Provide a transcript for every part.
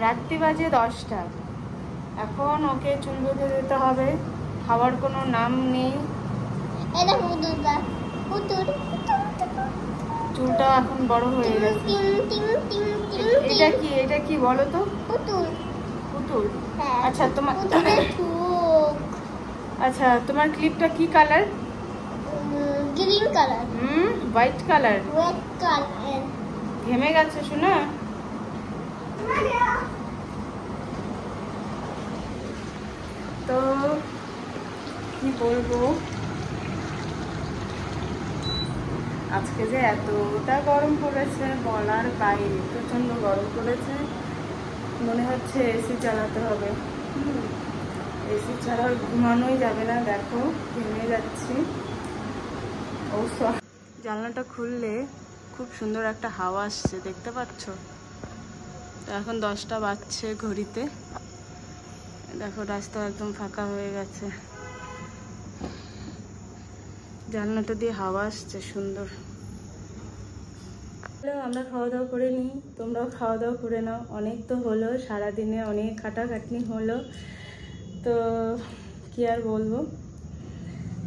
রাত্রি বাজে 10টা। এখন ওকে চুল বেঁধে দিতে হবে, খাওয়ার কোনো নাম নেই। চুলটা এখন বড় হয়ে গেছে। এটা কি বলো তো? পুতুল। আচ্ছা তোমার ক্লিপটা কি colour? Green colour. White colour. ঘেমে গেছে শোনা। তো কি বলবো, আজকে যে এতটা গরম পড়েছে বলার বাইরে, প্রচন্ড গরম পড়েছে। মনে হচ্ছে এসি চালাতে হবে। এসি ছাড়া ঘুমানোই যাবে না। দেখো ঘেমে যাচ্ছি। জানলাটা খুললে খুব সুন্দর একটা হাওয়া আসছে, দেখতে পাচ্ছ? তো এখন 10টা বাজছে ঘড়িতে। দেখো রাস্তা একদম ফাঁকা হয়ে গেছে, জানলাটা দিয়ে হাওয়া আসছে সুন্দর। আমরা খাওয়া দাওয়া করে নিই, তোমরাও খাওয়া দাওয়া করে নাও। অনেক তো হলো, সারাদিনে অনেক খাটাখাটনি হলো। তো কি আর বলবো,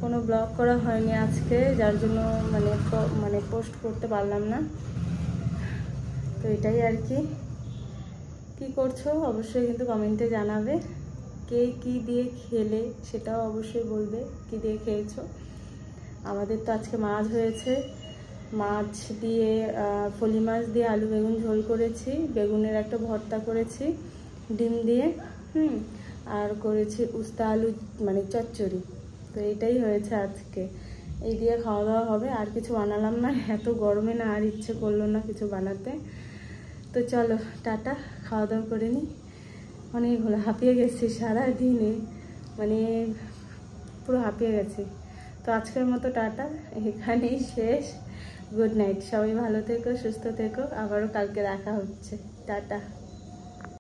কোনো ব্লগ করা হয়নি আজকে, যার জন্য মানে পোস্ট করতে পারলাম না। তো এটাই আর কি। কি করছো অবশ্যই কিন্তু কমেন্টে জানাবে। কে কি দিয়ে খেলে সেটাও অবশ্যই বলবে, কি দিয়ে খেয়েছো। আমাদের তো আজকে মাছ হয়েছে, মাছ দিয়ে ফলি মাছ দিয়ে আলু বেগুন ঝোল করেছি, বেগুনের একটা ভর্তা করেছি ডিম দিয়ে, আর করেছি উস্তা আলু মানে চচ্চড়ি। তো এটাই হয়েছে আজকে, এই দিয়ে খাওয়া দাওয়া হবে। আর কিছু বানালাম না, এত গরমে না আর ইচ্ছে করলো না কিছু বানাতে। তো চলো টাটা, খাওয়া দাওয়া করে নিই। অনেক হলো, হাঁপিয়ে গেছি সারাদিনে, মানে পুরো হাঁপিয়ে গেছি। তো আজকের মতো টাটা, এখানেই শেষ। গুড নাইট, সবাই ভালো থেকো, সুস্থ থেকো। আবারও কালকে দেখা হচ্ছে। টাটা।